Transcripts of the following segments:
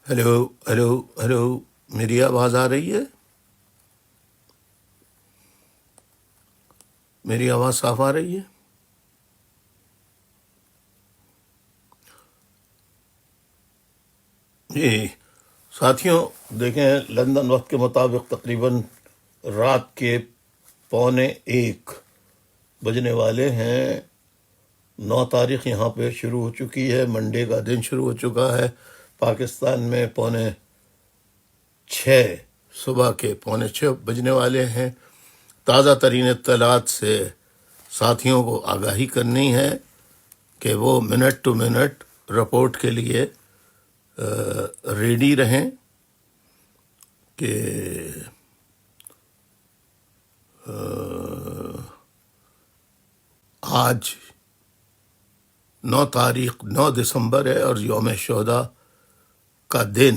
Hello hello hello, میری آواز آ رہی ہے؟ میری آواز صاف آ رہی ہے؟ جی ساتھیوں، دیکھیں لندن وقت کے مطابق تقریباً رات کے 12:45 بجنے والے ہیں۔ 9 تاریخ یہاں پہ شروع ہو چکی ہے، منڈے کا دن شروع ہو چکا ہے۔ پاکستان میں 5:45 صبح کے 5:45 بجنے والے ہیں۔ تازہ ترین اطلاعات سے ساتھیوں کو آگاہی کرنی ہے کہ وہ منٹ ٹو منٹ رپورٹ کے لیے ریڈی رہیں کہ آج 9 دسمبر ہے اور یوم شہداء کا دن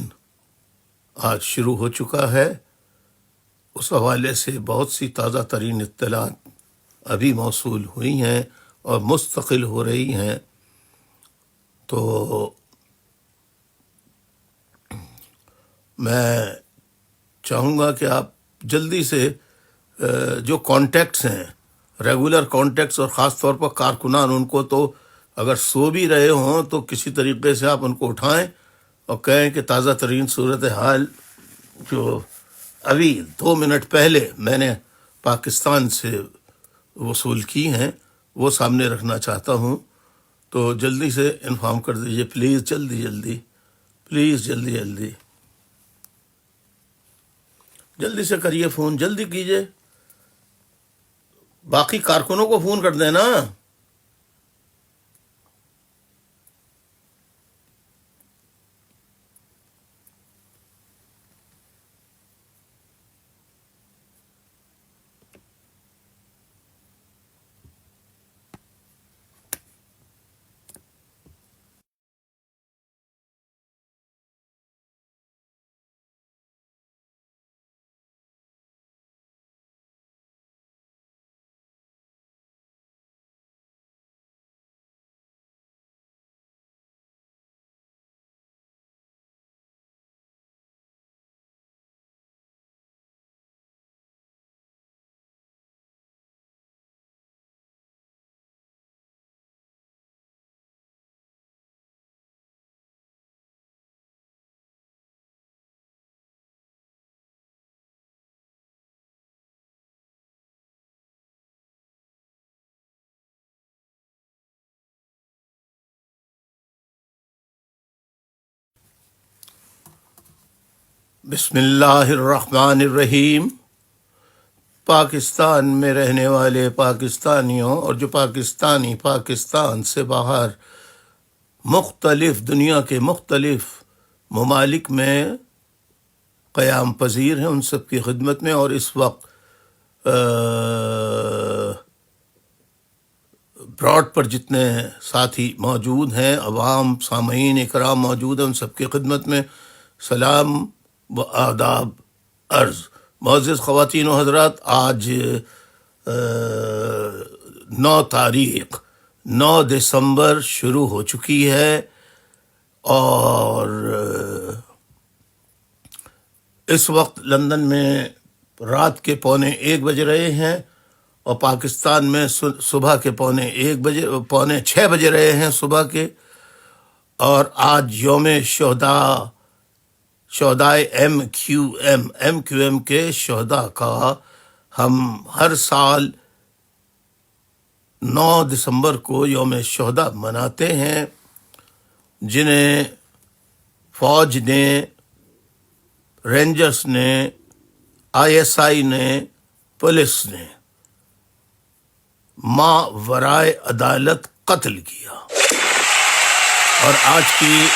آج شروع ہو چکا ہے۔ اس حوالے سے بہت سی تازہ ترین اطلاعات ابھی موصول ہوئی ہیں اور مستقل ہو رہی ہیں، تو میں چاہوں گا کہ آپ جلدی سے جو کانٹیکٹس ہیں، ریگولر کانٹیکٹس، اور خاص طور پر کارکنان، ان کو تو اگر سو بھی رہے ہوں تو کسی طریقے سے آپ ان کو اٹھائیں اور کہیں کہ تازہ ترین صورتحال جو ابھی 2 منٹ پہلے میں نے پاکستان سے وصول کی ہیں وہ سامنے رکھنا چاہتا ہوں، تو جلدی سے انفارم کر دیجئے پلیز، جلدی جلدی، پلیز جلدی جلدی جلدی سے کریے، فون جلدی کیجئے، باقی کارکنوں کو فون کر دینا۔ بسم اللہ الرحمن الرحیم۔ پاکستان میں رہنے والے پاکستانیوں اور جو پاکستانی پاکستان سے باہر مختلف دنیا کے مختلف ممالک میں قیام پذیر ہیں، ان سب کی خدمت میں، اور اس وقت براڈ پر جتنے ساتھی موجود ہیں، عوام سامعین اکرام موجود ہیں، ان سب کی خدمت میں سلام و آداب عرض۔ معزز خواتین و حضرات، آج 9 تاریخ 9 دسمبر شروع ہو چکی ہے، اور اس وقت لندن میں رات کے 1:45 بج رہے ہیں، اور پاکستان میں صبح کے 6:45 بج رہے ہیں صبح کے۔ اور آج یوم شہدائے ایم کیو ایم کے شہداء کا ہم ہر سال 9 دسمبر کو یوم شہداء مناتے ہیں، جنہیں فوج نے، رینجرز نے، ISI نے، پولیس نے ماں ورائے عدالت قتل کیا۔ اور آج کی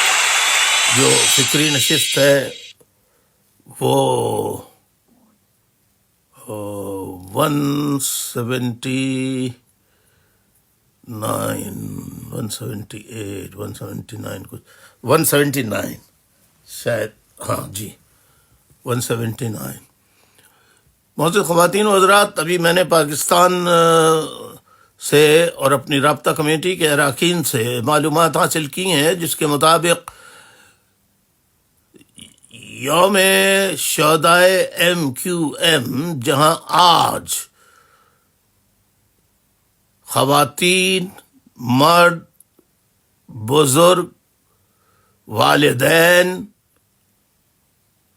جو فکری نشست ہے وہ 178 179 کچھ 179 شاید، ہاں جی 179۔ معزز خواتین و حضرات، ابھی میں نے پاکستان سے اور اپنی رابطہ کمیٹی کے اراکین سے معلومات حاصل کی ہیں، جس کے مطابق یوم شہدائے MQM، جہاں آج خواتین، مرد، بزرگ، والدین،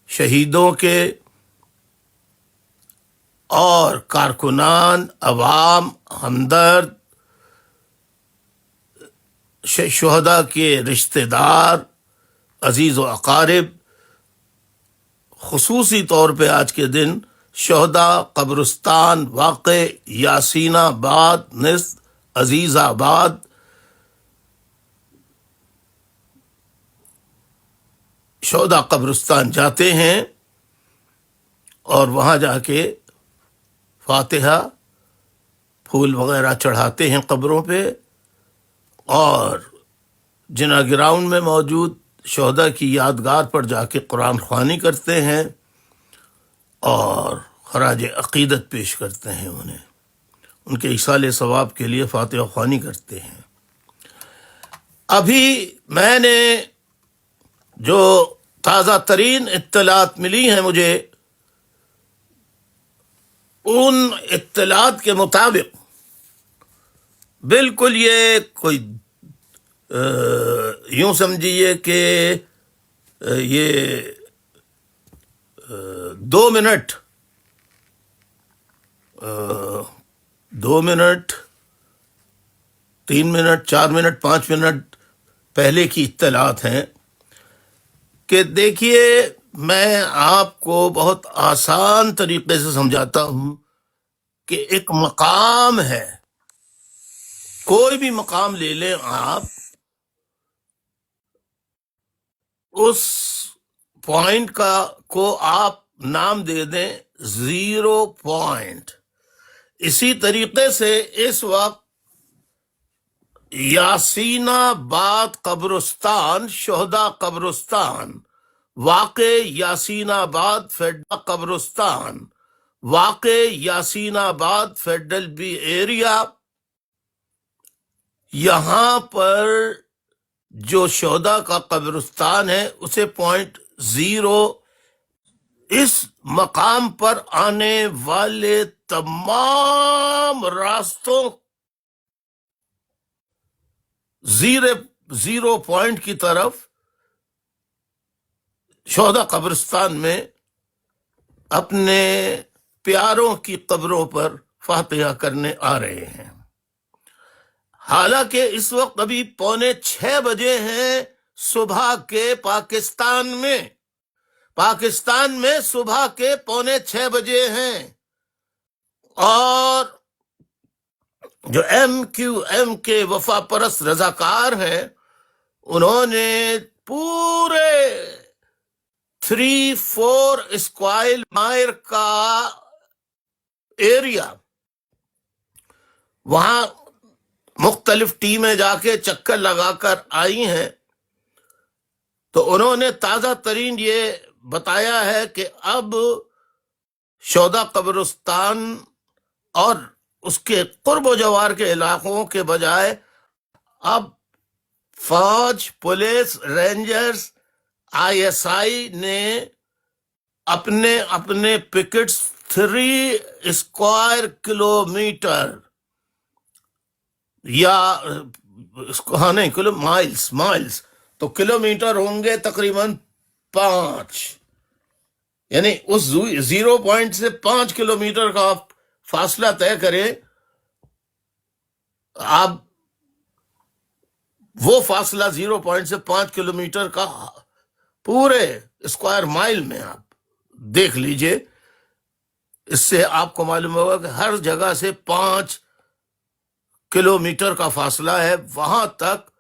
شہیدوں کے اور کارکنان، عوام، ہمدرد، شہداء کے رشتہ دار، عزیز و اقارب، خصوصی طور پہ آج کے دن شہداء قبرستان واقع یاسین آباد نصف عزیز آباد شہداء قبرستان جاتے ہیں اور وہاں جا کے فاتحہ، پھول وغیرہ چڑھاتے ہیں قبروں پہ، اور جنا گراؤنڈ میں موجود شہداء کی یادگار پر جا کے قرآن خوانی کرتے ہیں اور خراج عقیدت پیش کرتے ہیں، ان کے ایصال ثواب کے لیے فاتحہ خوانی کرتے ہیں۔ ابھی میں نے جو تازہ ترین اطلاعات ملی ہیں مجھے، ان اطلاعات کے مطابق بالکل یہ کوئی یوں سمجھیے کہ یہ 2 منٹ 3 منٹ 4 منٹ 5 منٹ پہلے کی اطلاعات ہیں کہ دیکھیے، میں آپ کو بہت آسان طریقے سے سمجھاتا ہوں کہ ایک مقام ہے، کوئی بھی مقام لے لیں آپ، اس پوائنٹ کو آپ نام دے دیں 0 پوائنٹ۔ اسی طریقے سے اس وقت یاسین آباد قبرستان، شہداء قبرستان واقع یاسین آباد فیڈرل قبرستان واقع یاسین آباد فیڈرل بی ایریا، یہاں پر جو شہداء کا قبرستان ہے اسے 0 اس مقام پر آنے والے تمام راستوں 0 پوائنٹ کی طرف شہداء قبرستان میں اپنے پیاروں کی قبروں پر فاتحہ کرنے آ رہے ہیں۔ حالانکہ اس وقت ابھی 5:45 بجے ہیں صبح کے پاکستان میں صبح کے 5:45 بجے ہیں، اور جو MQM کے وفا پرست رضاکار ہیں انہوں نے پورے 3-4 اسکوائر مائل کا ایریا، وہاں مختلف ٹیمیں جا کے چکر لگا کر آئی ہیں، تو انہوں نے تازہ ترین یہ بتایا ہے کہ اب شہداء قبرستان اور اس کے قرب و جوار کے علاقوں کے بجائے اب فوج، پولیس، رینجرز، ISI نے اپنے پکٹس 3 اسکوائر کلومیٹر یا مائلز، تو کلومیٹر ہوں گے تقریباً 5، یعنی اس 0 پوائنٹ سے 5 کلومیٹر کا آپ فاصلہ طے کریں، آپ وہ فاصلہ 0 پوائنٹ سے 5 کلومیٹر کا پورے اسکوائر مائل میں آپ دیکھ لیجئے۔ اس سے آپ کو معلوم ہوگا کہ ہر جگہ سے 5 کلومیٹر کا فاصلہ ہے، وہاں تک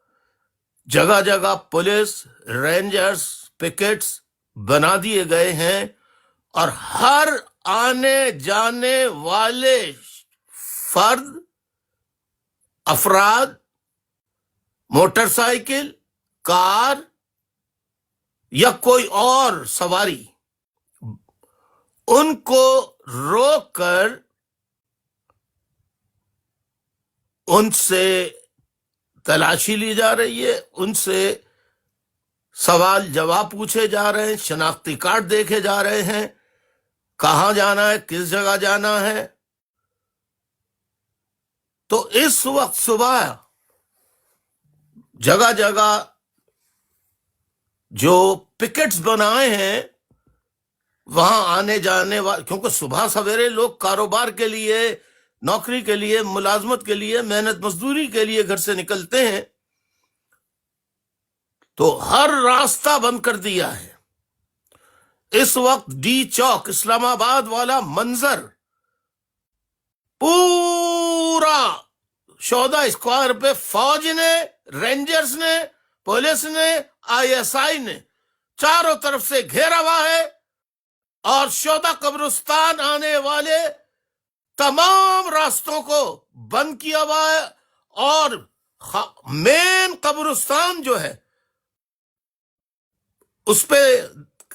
جگہ جگہ پولیس، رینجرز، پکٹس بنا دیے گئے ہیں، اور ہر آنے جانے والے افراد، موٹر سائیکل، کار یا کوئی اور سواری، ان کو روک کر ان سے تلاشی لی جا رہی ہے، ان سے سوال جواب پوچھے جا رہے ہیں، شناختی کارڈ دیکھے جا رہے ہیں، کہاں جانا ہے، کس جگہ جانا ہے۔ تو اس وقت صبح جگہ جگہ جو پکٹس بنائے ہیں وہاں آنے جانے والے، کیونکہ صبح سویرے لوگ کاروبار کے لیے، نوکری کے لیے، ملازمت کے لیے، محنت مزدوری کے لیے گھر سے نکلتے ہیں، تو ہر راستہ بند کر دیا ہے۔ اس وقت ڈی چوک اسلام آباد والا منظر پورا شہداء اسکوائر پہ فوج نے، رینجرز نے، پولیس نے، آئی ایس آئی نے چاروں طرف سے گھیرا ہوا ہے، اور شہداء قبرستان آنے والے تمام راستوں کو بند کیا ہوا ہے، اور مین قبرستان جو ہے اس پہ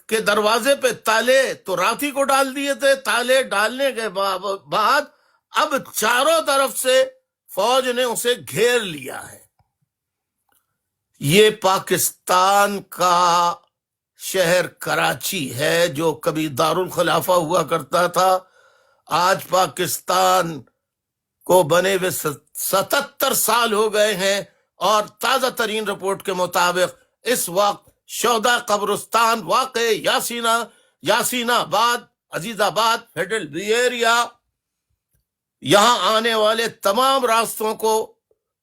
کے دروازے پہ تالے تو رات ہی کو ڈال دیے تھے، تالے ڈالنے کے بعد اب چاروں طرف سے فوج نے اسے گھیر لیا ہے۔ یہ پاکستان کا شہر کراچی ہے، جو کبھی دارالخلافہ ہوا کرتا تھا۔ آج پاکستان کو بنے ہوئے 77 سال ہو گئے ہیں، اور تازہ ترین رپورٹ کے مطابق اس وقت شہداء قبرستان واقع یاسین آباد، عزیز آباد، فیڈرل بی ایریا، یہاں آنے والے تمام راستوں کو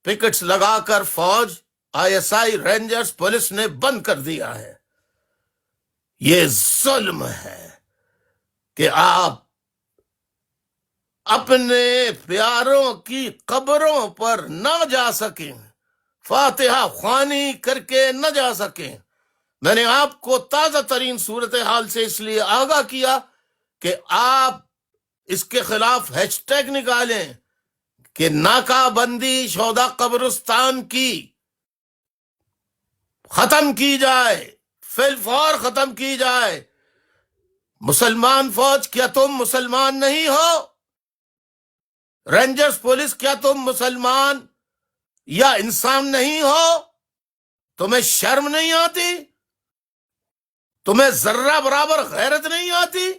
پکٹس لگا کر فوج، I S I, rangers, police نے بند کر دیا ہے۔ یہ ظلم ہے کہ آپ اپنے پیاروں کی قبروں پر نہ جا سکیں، فاتحہ خوانی کر کے نہ جا سکیں۔ میں نے آپ کو تازہ ترین صورتحال سے اس لیے آگاہ کیا کہ آپ اس کے خلاف ہیش ٹیگ نکالیں کہ ناکہ بندی شہداء قبرستان کی ختم کی جائے، فی الفور ختم کی جائے۔ مسلمان فوج، کیا تم مسلمان نہیں ہو؟ رینجرز پولیس، کیا تم مسلمان یا انسان نہیں ہو؟ تمہیں شرم نہیں آتی؟ تمہیں ذرہ برابر غیرت نہیں آتی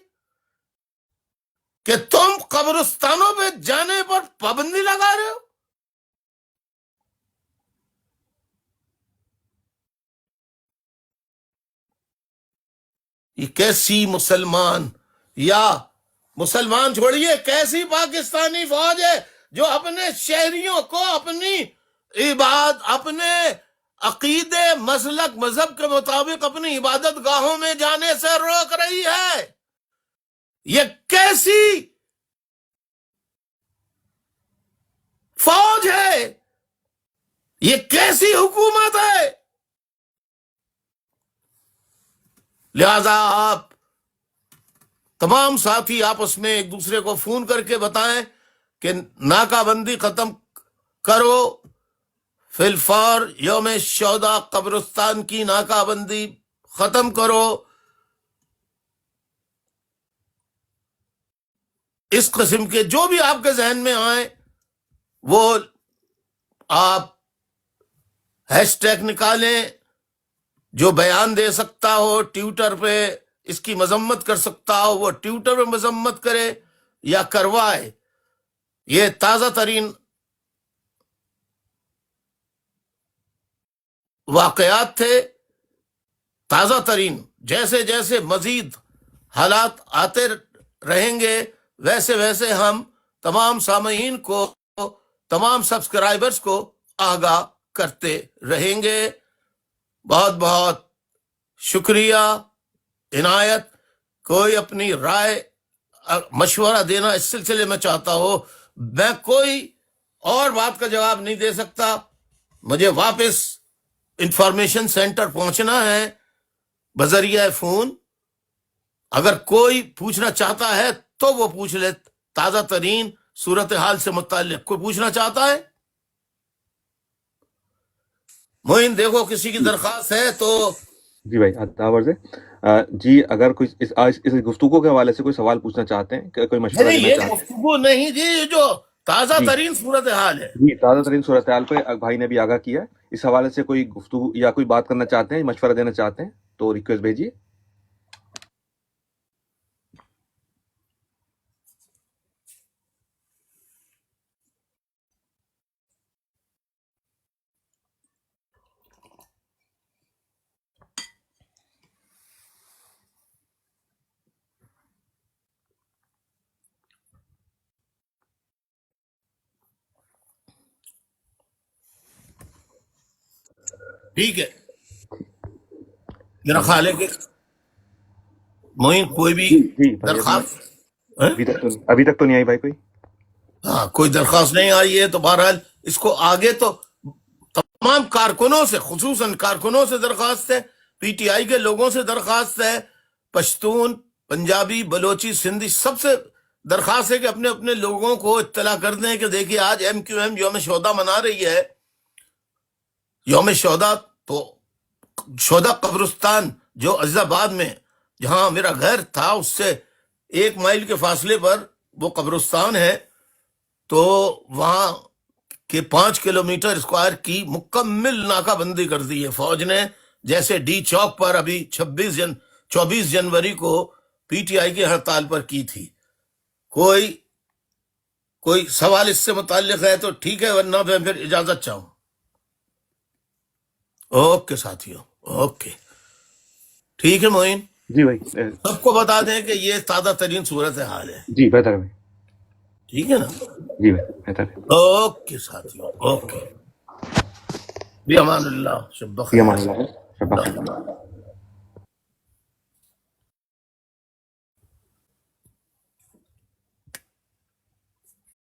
کہ تم قبرستانوں پہ جانے پر پابندی لگا رہے ہو؟ یہ کیسی مسلمان، یا مسلمان چھوڑیے، کیسی پاکستانی فوج ہے جو اپنے شہریوں کو اپنی اپنے عقیدے، مسلک، مذہب کے مطابق اپنی عبادت گاہوں میں جانے سے روک رہی ہے؟ یہ کیسی فوج ہے؟ یہ کیسی حکومت ہے؟ لہذا آپ تمام ساتھی آپس میں ایک دوسرے کو فون کر کے بتائیں کہ ناکہ بندی ختم کرو، فی الفور یوم شہداء قبرستان کی ناکہ بندی ختم کرو۔ اس قسم کے جو بھی آپ کے ذہن میں آئیں وہ آپ ہیش ٹیگ نکالیں، جو بیان دے سکتا ہو ٹویٹر پہ اس کی مذمت کر سکتا ہو وہ ٹویٹر پہ مذمت کرے یا کروائے۔ یہ تازہ ترین واقعات تھے، تازہ ترین۔ جیسے جیسے مزید حالات آتے رہیں گے ویسے ویسے ہم تمام سامعین کو، تمام سبسکرائبرز کو آگاہ کرتے رہیں گے۔ بہت بہت شکریہ۔ عنایت کوئی اپنی رائے مشورہ دینا اس سلسلے میں چاہتا ہو، میں کوئی اور بات کا جواب نہیں دے سکتا، مجھے واپس انفارمیشن سینٹر پہنچنا ہے بذریعہ فون۔ اگر کوئی پوچھنا چاہتا ہے تو وہ پوچھ لے، تازہ ترین صورتحال سے متعلق کوئی پوچھنا چاہتا ہے؟ معین دیکھو کسی کی درخواست ہے تو جی بھائی عطاور سے جی، اگر کوئی اس گفتگو کے حوالے سے کوئی سوال پوچھنا چاہتے ہیں، کوئی مشورہ نہیں، دینا یہ چاہتے ہیں؟ گفتگو نہیں جی، جو تازہ جی ترین صورتحال ہے. جی تازہ ترین صورتحال پہ بھائی نے بھی آگاہ کیا ہے. اس حوالے سے کوئی گفتگو یا کوئی بات کرنا چاہتے ہیں، مشورہ دینا چاہتے ہیں تو ریکویسٹ بھیجیے. ٹھیک ہے، میرا خیال ہے کہ معین کوئی بھی جی جی بھائی درخواست ہیں؟ ابھی تک تو نہیں آئی بھائی کوئی. ہاں کوئی درخواست نہیں آئی ہے تو بہرحال اس کو آگے تو تمام کارکنوں سے، خصوصاً کارکنوں سے درخواست ہے، پی ٹی آئی کے لوگوں سے درخواست ہے، پشتون، پنجابی، بلوچی، سندھی، سب سے درخواست ہے کہ اپنے اپنے لوگوں کو اطلاع کر دیں کہ دیکھیے آج ایم کیو ایم یوم شہداء منا رہی ہے. یوم شہداء تو شہداء قبرستان جو عزیز آباد میں جہاں میرا گھر تھا اس سے 1 مائل کے فاصلے پر وہ قبرستان ہے، تو وہاں کہ 5 کلومیٹر اسکوائر کی مکمل ناکہ بندی کر دی ہے فوج نے. جیسے ڈی چوک پر ابھی 24 جنوری کو پی ٹی آئی کی ہڑتال پر کی تھی. کوئی سوال اس سے متعلق ہے تو ٹھیک ہے، ورنہ میں پھر اجازت چاہوں. اوکے ساتھیوں، اوکے ٹھیک ہے معین، جی بھائی سب کو بتا دیں کہ یہ تازہ ترین صورتحال ہے. جی بہتر ہے بھائی. ٹھیک ہے نا؟ جی بھائی بہتر ہے. اوکے ساتھیوں، اوکے. بھی امان اللہ، شب یہ مان بخیر. اللہ ہے. شب بخیر.